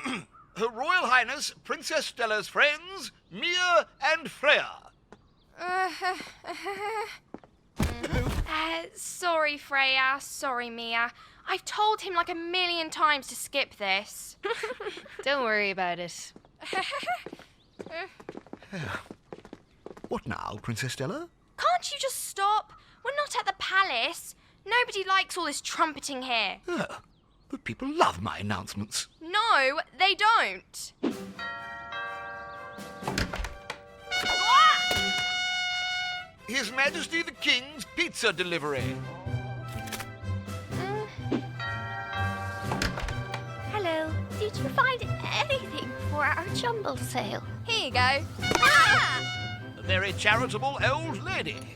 Her Royal Highness Princess Stella's friends, Mia and Freya. Sorry, Freya. Sorry, Mia. I've told him like 1,000,000 times to skip this. Don't worry about it. What now, Princess Stella? Can't you just stop? We're not at the palace. Nobody likes all this trumpeting here. But people love my announcements. No, they don't. His Majesty the King's pizza delivery. Hello. Did you find anything for our jumble sale? Here you go. A very charitable old lady.